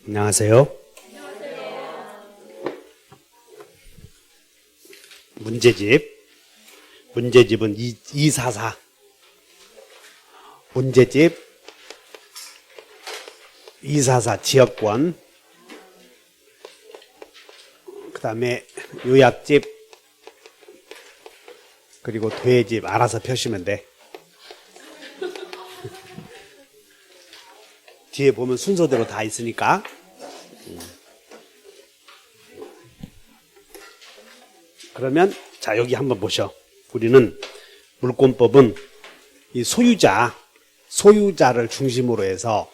안녕하세요. 문제집은 244. 문제집 244 지역권. 그 다음에 요약집, 그리고 도예집 알아서 펴시면 돼. 뒤에 보면 순서대로 다 있으니까. 그러면 자, 여기 한번 보셔. 우리는 물권법은 이 소유자를 중심으로 해서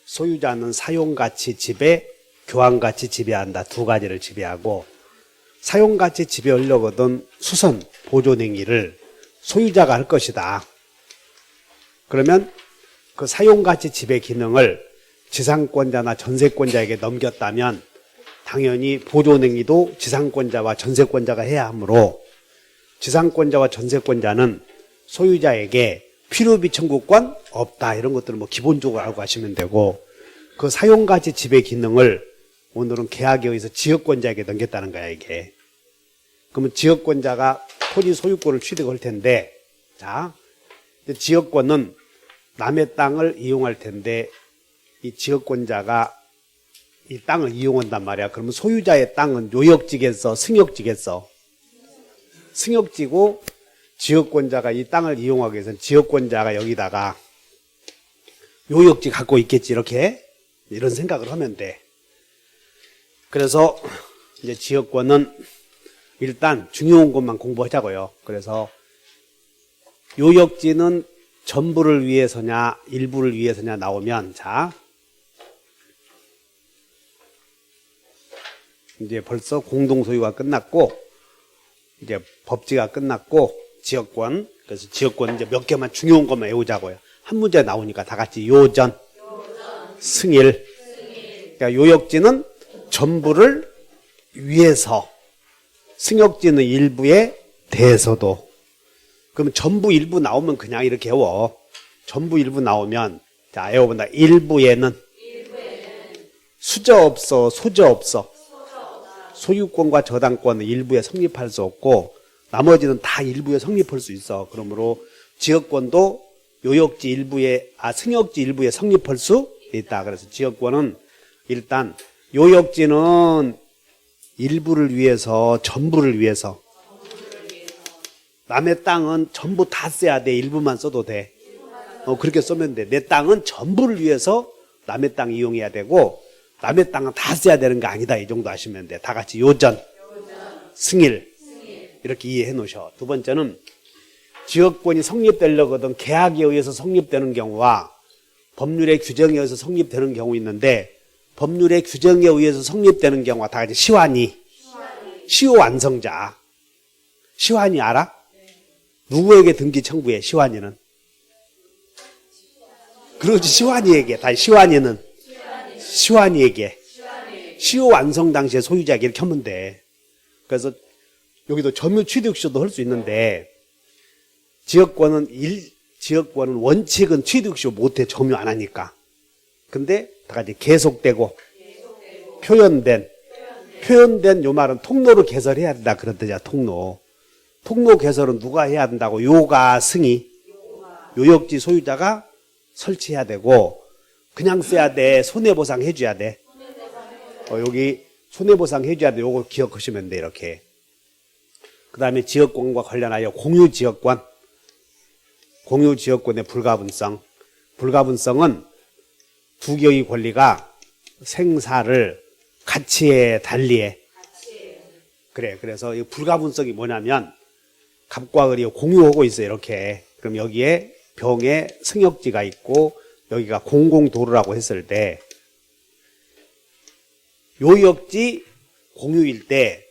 소유자는 사용가치 지배, 교환가치 지배한다. 두 가지를 지배하고, 사용가치 지배하려거든 수선, 보존행위를 소유자가 할 것이다. 그러면 그 사용가치 지배 기능을 지상권자나 전세권자에게 넘겼다면 당연히 보존행위도 지상권자와 전세권자가 해야 하므로, 지상권자와 전세권자는 소유자에게 필요비 청구권 없다. 이런 것들은 뭐 기본적으로 알고 가시면 되고, 그 사용가치 지배 기능을 오늘은 계약에 의해서 지역권자에게 넘겼다는 거야, 이게. 그러면 지역권자가 토지 소유권을 취득할 텐데, 자, 지역권은 남의 땅을 이용할 텐데, 이 지역권자가 이 땅을 이용한단 말이야. 그러면 소유자의 땅은 요역지겠어, 승역지겠어? 승역지고, 지역권자가 이 땅을 이용하기 위해서는 지역권자가 여기다가 요역지 갖고 있겠지, 이렇게. 이런 생각을 하면 돼. 그래서 이제 지역권은 일단 중요한 것만 공부하자고요. 그래서 요역지는 전부를 위해서냐 일부를 위해서냐 나오면, 자, 이제 벌써 공동소유가 끝났고 이제 법지가 끝났고 지역권, 그래서 지역권 이제 몇 개만 중요한 것만 외우자고요. 한 문제 나오니까 다 같이 요전, 승일. 그러니까 요역지는 전부를 위해서, 승역지는 일부에 대해서도. 그럼 전부 일부 나오면 그냥 이렇게 외워. 전부 일부 나오면, 자, 외워본다. 일부에는 수저 없어, 소저 없어. 소유권과 저당권은 일부에 성립할 수 없고 나머지는 다 일부에 성립할 수 있어. 그러므로 지역권도 요역지 일부에, 승역지 일부에 성립할 수 있다. 그래서 지역권은 일단 요역지는 일부를 위해서, 전부를 위해서. 남의 땅은 전부 다 써야 돼. 일부만 써도 돼. 그렇게 쓰면 돼. 내 땅은 전부를 위해서 남의 땅 이용해야 되고 남의 땅은 다 써야 되는 거 아니다. 이 정도 하시면 돼. 다 같이 요전, 승일. 이렇게 이해해 놓으셔. 두 번째는 지역권이 성립되려거든 계약에 의해서 성립되는 경우와 법률의 규정에 의해서 성립되는 경우 있는데, 법률의 규정에 의해서 성립되는 경우가 다 같이 시환이, 시효 완성자. 시환이 알아? 누구에게 등기 청구해? 시환이는? 그렇지, 시환이에게. 다 시환이는 시환이에게. 시효 완성 당시에 소유자에게 이렇게 하면 돼. 그래서 여기도 점유 취득시효도 할 수 있는데, 지역권은 원칙은 취득시효 못해. 점유 안 하니까. 근데 다 같이 계속되고 표현된 요 말은 통로를 개설해야 된다. 그런 뜻이야. 통로 개설은 누가 해야 된다고? 요가 승이, 요역지 소유자가 설치해야 되고, 그냥 써야 돼? 손해보상 해줘야 돼? 여기 손해보상 해줘야 돼. 요거 기억하시면 돼. 이렇게. 그 다음에 지역권과 관련하여 공유지역권의 불가분성은 두 개의 권리가 생사를 같이 해, 달리 해? 그래. 그래서 이 불가분성이 뭐냐면, 갑과 을이 공유하고 있어요. 이렇게. 그럼 여기에 병에 승역지가 있고 여기가 공공도로라고 했을 때, 요역지 공유일 때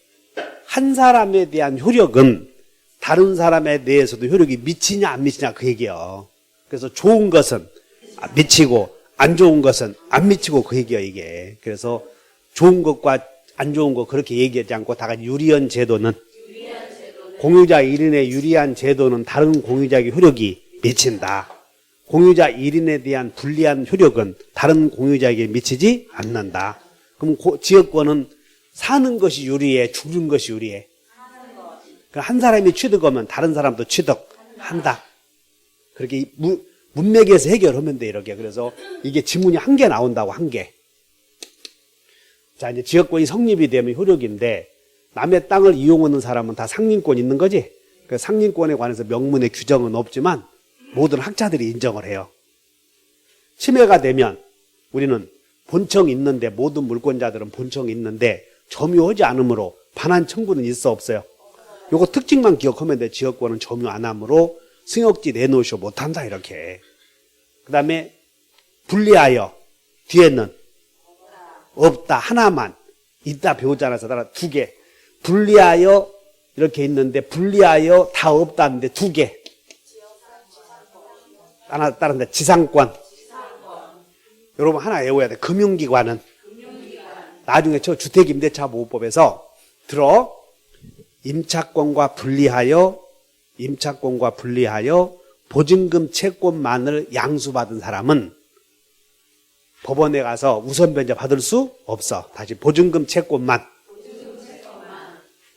한 사람에 대한 효력은 다른 사람에 대해서도 효력이 미치냐 안 미치냐 그 얘기예요. 그래서 좋은 것은 미치고 안 좋은 것은 안 미치고 그 얘기예요, 이게. 그래서 좋은 것과 안 좋은 것 그렇게 얘기하지 않고 다 같이 유리한 제도는 공유자 1인에 유리한 제도는 다른 공유자에게 효력이 미친다. 공유자 1인에 대한 불리한 효력은 다른 공유자에게 미치지 않는다. 그럼 지역권은 사는 것이 유리해, 죽는 것이 유리해? 한 사람이 취득하면 다른 사람도 취득한다. 그렇게 문맥에서 해결하면 돼, 이렇게. 그래서 이게 지문이 한 개 나온다고, 한 개. 자, 이제 지역권이 성립이 되면 효력인데, 남의 땅을 이용하는 사람은 다 상린권 있는 거지? 그 상린권에 관해서 명문의 규정은 없지만, 모든 학자들이 인정을 해요. 침해가 되면, 우리는 본청 있는데, 모든 물권자들은 본청 있는데, 점유하지 않으므로 반환 청구는 있어, 없어요? 요거 특징만 기억하면 돼. 지역권은 점유 안 함으로 승역지 내놓으셔 못한다, 이렇게. 그 다음에 분리하여 뒤에는 없다, 하나만 있다 배우잖아요. 따라 두 개. 분리하여 이렇게 있는데 분리하여 다 없다는데 두 개. 하나 다른데 지상권. 여러분 하나 외워야 돼. 금융기관은 나중에 저 주택임대차보호법에서 들어. 임차권과 분리하여 보증금 채권만을 양수받은 사람은 법원에 가서 우선 변제 받을 수 없어. 다시 보증금 채권만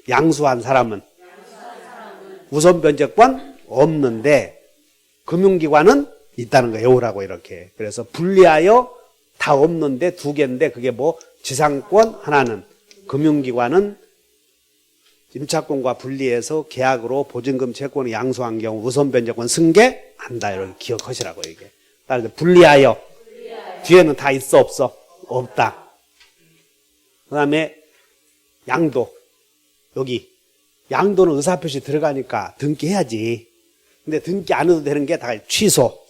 양수한 사람은 우선 변제권 없는데 금융기관은 있다는 거 외우라고, 이렇게. 그래서 분리하여 다 없는데 두 개인데 그게 뭐 지상권 하나는, 금융기관은 임차권과 분리해서 계약으로 보증금 채권을 양수한 경우 우선 변제권 승계한다, 이렇게 기억하시라고, 이게. 따라서 분리하여 뒤에는 다 있어, 없어? 없다. 그 다음에 양도. 여기 양도는 의사표시 들어가니까 등기해야지. 근데 등기 안 해도 되는 게 다 취소,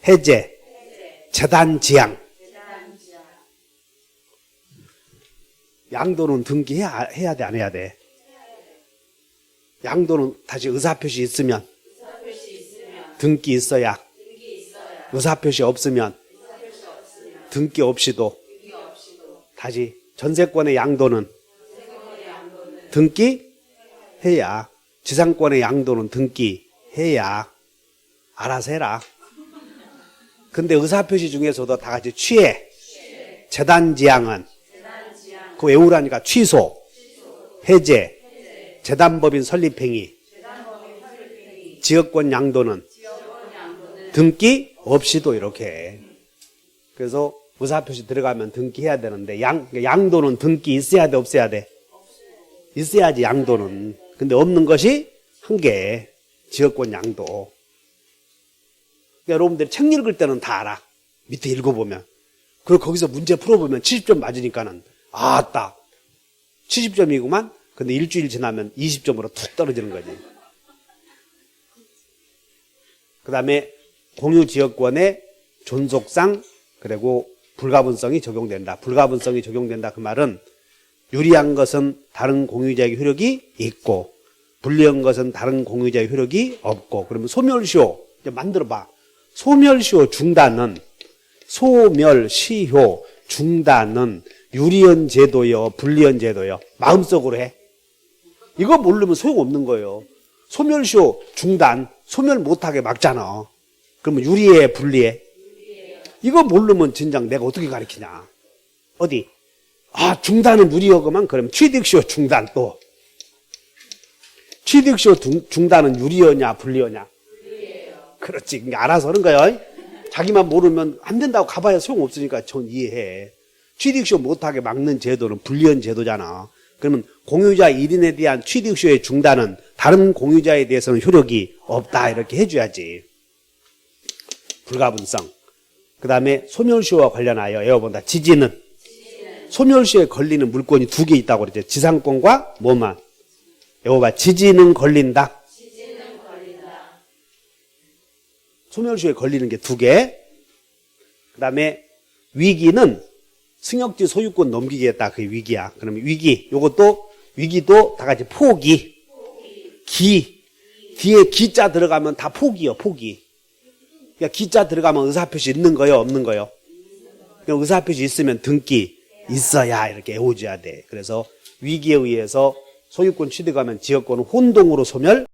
해제, 재단 지양. 양도는 등기해야 돼, 안 해야 돼? 양도는 다시 의사표시 있으면 등기 있어야, 의사표시 없으면 등기 없이도. 다시 전세권의 양도는 등기해야, 지상권의 양도는 등기해야. 알아서 해라. 근데 의사표시 중에서도 다 같이 취해, 재단지향은 그거 외우라니까. 취소, 해제, 재단법인 설립행위, 지역권 양도는 등기 없이도, 이렇게. 그래서 의사표시 들어가면 등기해야 되는데 양도는 등기 있어야 돼, 없어야 돼? 있어야지, 양도는. 근데 없는 것이 한 개, 지역권 양도. 그러니까 여러분들이 책 읽을 때는 다 알아. 밑에 읽어보면. 그리고 거기서 문제 풀어보면 70점 맞으니까는 아따 70점이구만. 근데 일주일 지나면 20점으로 툭 떨어지는 거지. 그 다음에 공유지역권의 존속상 그리고 불가분성이 적용된다. 불가분성이 적용된다, 그 말은 유리한 것은 다른 공유자에게 효력이 있고 불리한 것은 다른 공유자의 효력이 없고. 그러면 소멸시효 이제 만들어봐. 소멸시효 중단은 유리한 제도요, 불리한 제도요? 마음속으로 해. 이거 모르면 소용없는 거예요. 소멸시효 중단, 소멸 못하게 막잖아. 그러면 유리해, 불리해? 이거 모르면 진작 내가 어떻게 가르치냐. 어디? 중단은 유리하고만. 그럼 취득시효 중단 또. 취득시효 중단은 유리하냐, 불리하냐? 그렇지. 그러니까 알아서 하는 거예요. 자기만 모르면 안 된다고 가봐야 소용없으니까 전 이해해. 취득시효 못하게 막는 제도는 불리한 제도잖아. 그러면 공유자 1인에 대한 취득시효의 중단은 다른 공유자에 대해서는 효력이 없다, 이렇게 해줘야지. 불가분성. 그 다음에 소멸시효와 관련하여 외워본다. 지지는 소멸시효에 걸리는 물권이 두 개 있다고 그러죠. 지상권과 뭐만. 외워봐. 지지는 걸린다. 소멸시효에 걸리는 게 두 개. 그 다음에 위기는 승역지 소유권 넘기겠다. 그게 위기야. 그러면 위기. 요것도 위기도 다 같이 포기. 뒤에 기자 들어가면 다 포기요. 포기. 그러니까 기자 들어가면 의사표시 있는 거요, 없는 거요? 그냥 의사표시 있으면 등기 있어야, 이렇게 외워줘야 돼. 그래서 위기에 의해서 소유권 취득하면 지역권은 혼동으로 소멸,